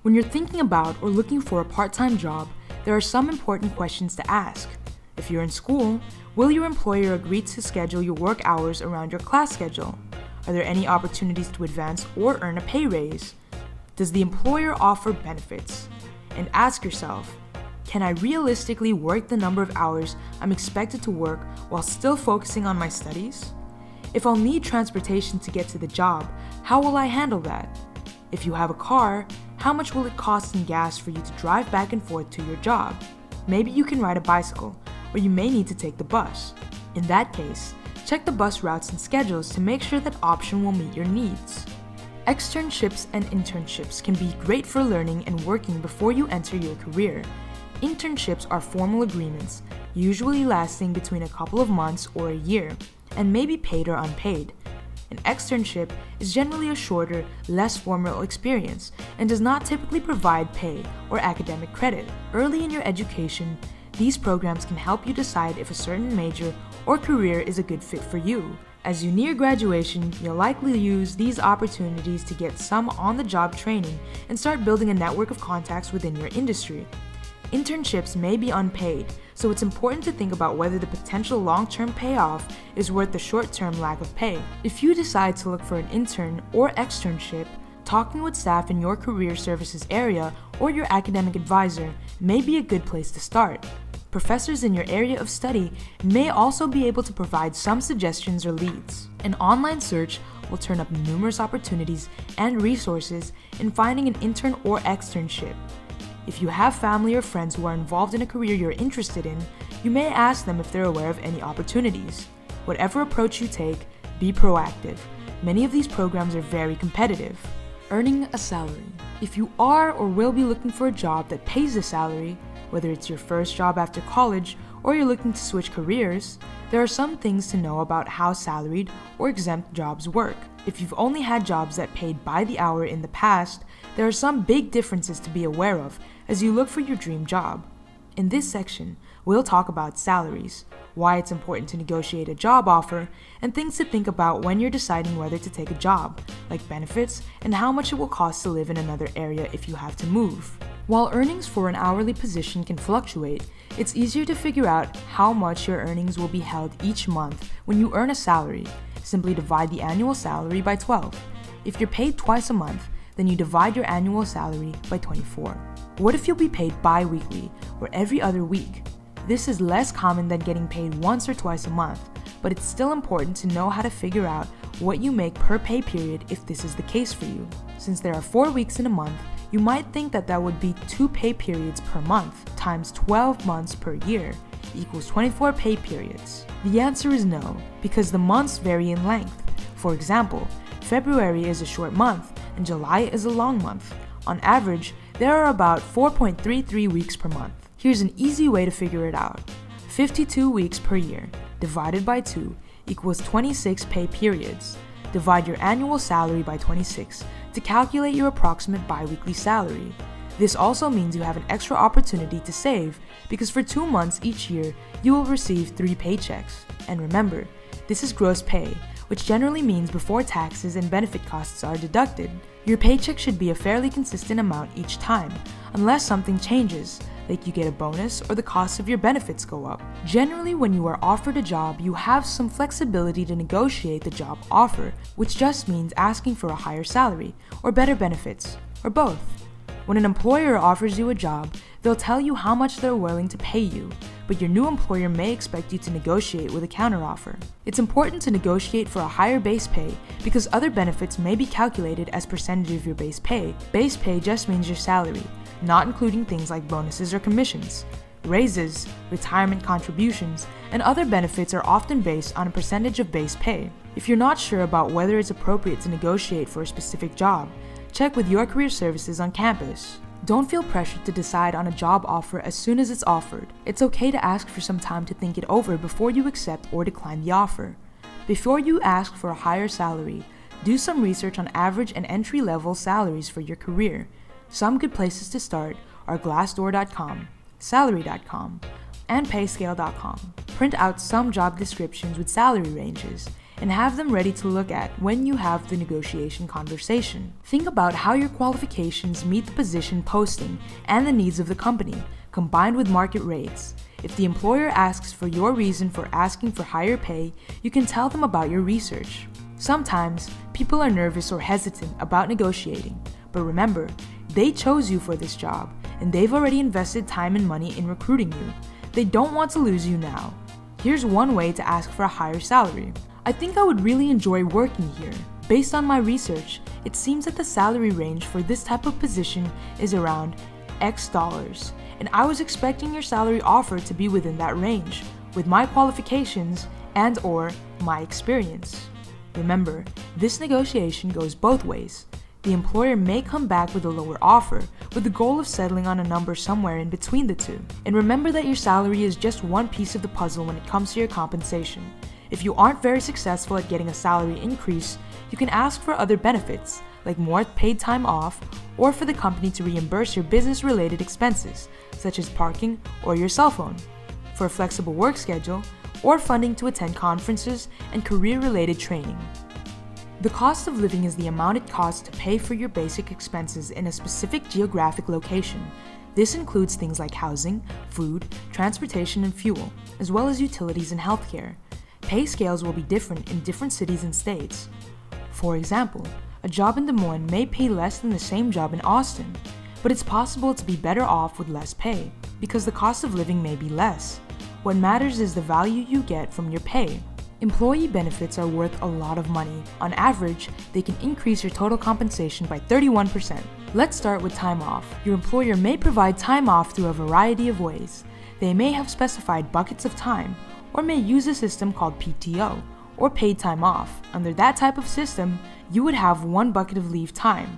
When you're thinking about or looking for a part-time job, there are some important questions to ask. If you're in school, will your employer agree to schedule your work hours around your class schedule? Are there any opportunities to advance or earn a pay raise? Does the employer offer benefits? And ask yourself, can I realistically work the number of hours I'm expected to work while still focusing on my studies? If I'll need transportation to get to the job, how will I handle that? If you have a car, how much will it cost in gas for you to drive back and forth to your job? Maybe you can ride a bicycle, or you may need to take the bus. In that case, check the bus routes and schedules to make sure that option will meet your needs. Externships and internships can be great for learning and working before you enter your career. Internships are formal agreements, usually lasting between a couple of months or a year, and may be paid or unpaid. An externship is generally a shorter, less formal experience and does not typically provide pay or academic credit. Early in your education, these programs can help you decide if a certain major or career is a good fit for you. As you near graduation, you'll likely use these opportunities to get some on-the-job training and start building a network of contacts within your industry. Internships may be unpaid, so it's important to think about whether the potential long-term payoff is worth the short-term lack of pay. If you decide to look for an intern or externship, talking with staff in your career services area or your academic advisor may be a good place to start. Professors in your area of study may also be able to provide some suggestions or leads. An online search will turn up numerous opportunities and resources in finding an intern or externship. If you have family or friends who are involved in a career you're interested in, you may ask them if they're aware of any opportunities. Whatever approach you take, be proactive. Many of these programs are very competitive. Earning a salary. If you are or will be looking for a job that pays a salary, whether it's your first job after college or you're looking to switch careers, there are some things to know about how salaried or exempt jobs work. If you've only had jobs that paid by the hour in the past, there are some big differences to be aware of as you look for your dream job. In this section, we'll talk about salaries, why it's important to negotiate a job offer, and things to think about when you're deciding whether to take a job, like benefits and how much it will cost to live in another area if you have to move. While earnings for an hourly position can fluctuate, it's easier to figure out how much your earnings will be held each month when you earn a salary. Simply divide the annual salary by 12. If you're paid twice a month, then you divide your annual salary by 24. What if you'll be paid bi-weekly or every other week? This is less common than getting paid once or twice a month, but it's still important to know how to figure out what you make per pay period if this is the case for you. Since there are 4 weeks in a month, you might think that would be 2 pay periods per month times 12 months per year equals 24 pay periods. The answer is no, because the months vary in length. For example, February is a short month and July is a long month. On average, there are about 4.33 weeks per month. Here's an easy way to figure it out. 52 weeks per year divided by 2 equals 26 pay periods. Divide your annual salary by 26 to calculate your approximate bi-weekly salary. This also means you have an extra opportunity to save because for 2 months each year, you will receive 3 paychecks. And remember, this is gross pay, which generally means before taxes and benefit costs are deducted. Your paycheck should be a fairly consistent amount each time, unless something changes, like you get a bonus or the cost of your benefits go up. Generally, when you are offered a job, you have some flexibility to negotiate the job offer, which just means asking for a higher salary or better benefits, or both. When an employer offers you a job, they'll tell you how much they're willing to pay you, but your new employer may expect you to negotiate with a counteroffer. It's important to negotiate for a higher base pay because other benefits may be calculated as percentage of your base pay. Base pay just means your salary, not including things like bonuses or commissions. Raises, retirement contributions, and other benefits are often based on a percentage of base pay. If you're not sure about whether it's appropriate to negotiate for a specific job, check with your career services on campus. Don't feel pressured to decide on a job offer as soon as it's offered. It's okay to ask for some time to think it over before you accept or decline the offer. Before you ask for a higher salary, do some research on average and entry-level salaries for your career. Some good places to start are Glassdoor.com, Salary.com, and Payscale.com. Print out some job descriptions with salary ranges and have them ready to look at when you have the negotiation conversation. Think about how your qualifications meet the position posting and the needs of the company, combined with market rates. If the employer asks for your reason for asking for higher pay, you can tell them about your research. Sometimes, people are nervous or hesitant about negotiating, but remember, they chose you for this job, and they've already invested time and money in recruiting you. They don't want to lose you now. Here's one way to ask for a higher salary. I think I would really enjoy working here. Based on my research, it seems that the salary range for this type of position is around X dollars, and I was expecting your salary offer to be within that range, with my qualifications and/or my experience. Remember, this negotiation goes both ways. The employer may come back with a lower offer, with the goal of settling on a number somewhere in between the two. And remember that your salary is just one piece of the puzzle when it comes to your compensation. If you aren't very successful at getting a salary increase, you can ask for other benefits, like more paid time off, or for the company to reimburse your business-related expenses, such as parking or your cell phone, for a flexible work schedule, or funding to attend conferences and career-related training. The cost of living is the amount it costs to pay for your basic expenses in a specific geographic location. This includes things like housing, food, transportation, and fuel, as well as utilities and healthcare. Pay scales will be different in different cities and states. For example, a job in Des Moines may pay less than the same job in Austin, but it's possible to be better off with less pay, because the cost of living may be less. What matters is the value you get from your pay. Employee benefits are worth a lot of money. On average, they can increase your total compensation by 31%. Let's start with time off. Your employer may provide time off through a variety of ways. They may have specified buckets of time, or may use a system called PTO, or paid time off. Under that type of system, you would have one bucket of leave time.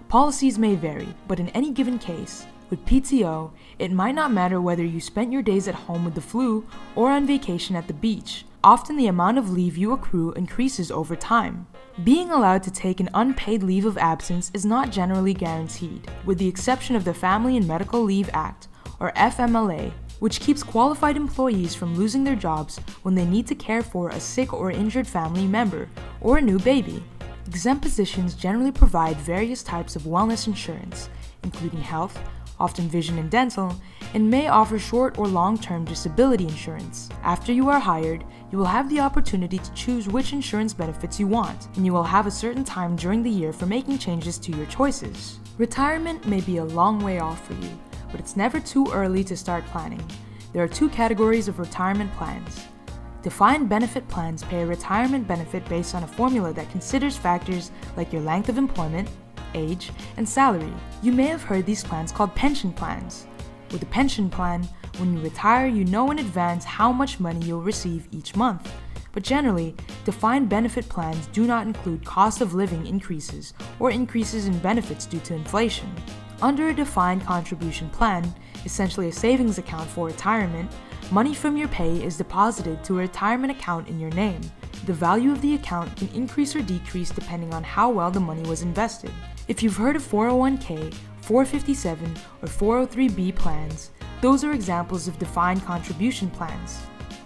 Policies may vary, but in any given case, with PTO, it might not matter whether you spent your days at home with the flu or on vacation at the beach. Often the amount of leave you accrue increases over time. Being allowed to take an unpaid leave of absence is not generally guaranteed, with the exception of the Family and Medical Leave Act, or FMLA, which keeps qualified employees from losing their jobs when they need to care for a sick or injured family member or a new baby. Exempt positions generally provide various types of wellness insurance, including health, often vision and dental, and may offer short or long-term disability insurance. After you are hired, you will have the opportunity to choose which insurance benefits you want, and you will have a certain time during the year for making changes to your choices. Retirement may be a long way off for you, but it's never too early to start planning. There are two categories of retirement plans. Defined benefit plans pay a retirement benefit based on a formula that considers factors like your length of employment, age, and salary. You may have heard these plans called pension plans. With a pension plan, when you retire, you know in advance how much money you'll receive each month. But generally, defined benefit plans do not include cost of living increases or increases in benefits due to inflation. Under a defined contribution plan, essentially a savings account for retirement, money from your pay is deposited to a retirement account in your name. The value of the account can increase or decrease depending on how well the money was invested. If you've heard of 401k, 457, or 403b plans, those are examples of defined contribution plans.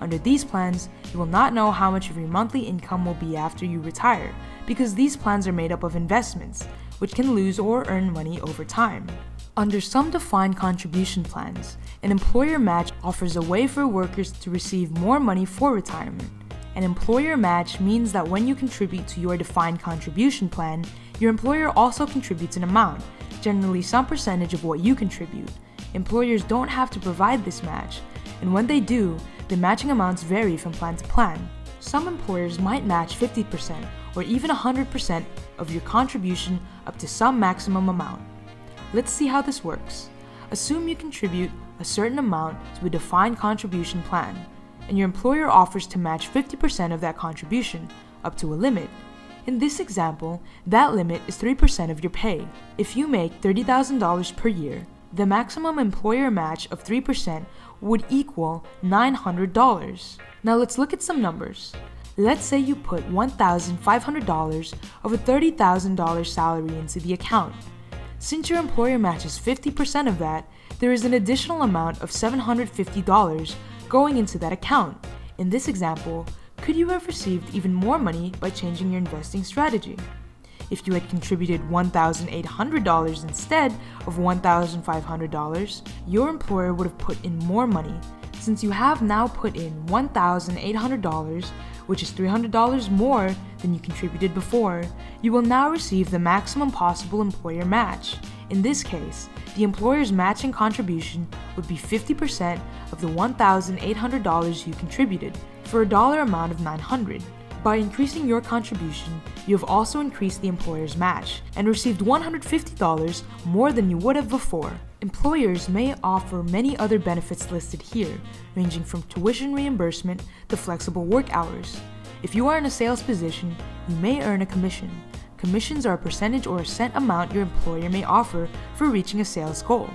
Under these plans, you will not know how much of your monthly income will be after you retire, because these plans are made up of investments, which can lose or earn money over time. Under some defined contribution plans, an employer match offers a way for workers to receive more money for retirement. An employer match means that when you contribute to your defined contribution plan, your employer also contributes an amount, generally some percentage of what you contribute. Employers don't have to provide this match, and when they do, the matching amounts vary from plan to plan. Some employers might match 50% or even 100% of your contribution up to some maximum amount. Let's see how this works. Assume you contribute a certain amount to a defined contribution plan, and your employer offers to match 50% of that contribution up to a limit. In this example, that limit is 3% of your pay. If you make $30,000 per year, the maximum employer match of 3% would equal $900. Now let's look at some numbers. Let's say you put $1,500 of a $30,000 salary into the account. Since your employer matches 50% of that, there is an additional amount of $750 going into that account. In this example, could you have received even more money by changing your investing strategy? If you had contributed $1,800 instead of $1,500, your employer would have put in more money. Since you have now put in $1,800, which is $300 more than you contributed before, you will now receive the maximum possible employer match. In this case, the employer's matching contribution would be 50% of the $1,800 you contributed, for a dollar amount of $900. By increasing your contribution, you have also increased the employer's match and received $150 more than you would have before. Employers may offer many other benefits listed here, ranging from tuition reimbursement to flexible work hours. If you are in a sales position, you may earn a commission. Commissions are a percentage or a set amount your employer may offer for reaching a sales goal.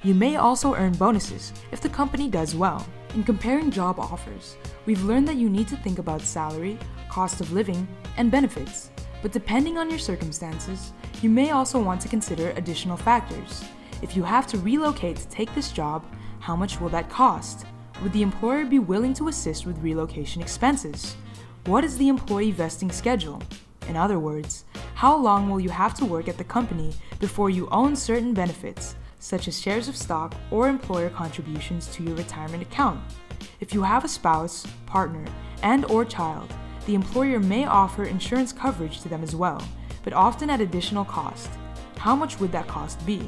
You may also earn bonuses if the company does well. In comparing job offers, we've learned that you need to think about salary, cost of living, and benefits. But depending on your circumstances, you may also want to consider additional factors. If you have to relocate to take this job, how much will that cost? Would the employer be willing to assist with relocation expenses? What is the employee vesting schedule? In other words, how long will you have to work at the company before you own certain benefits, such as shares of stock or employer contributions to your retirement account? If you have a spouse, partner, and/or child, the employer may offer insurance coverage to them as well, but often at additional cost. How much would that cost be?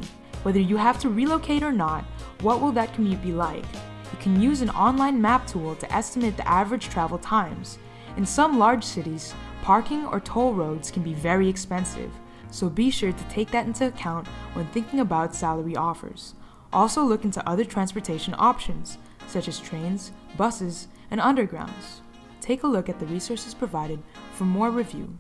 Whether you have to relocate or not, what will that commute be like? You can use an online map tool to estimate the average travel times. In some large cities, parking or toll roads can be very expensive, so be sure to take that into account when thinking about salary offers. Also look into other transportation options, such as trains, buses, and undergrounds. Take a look at the resources provided for more review.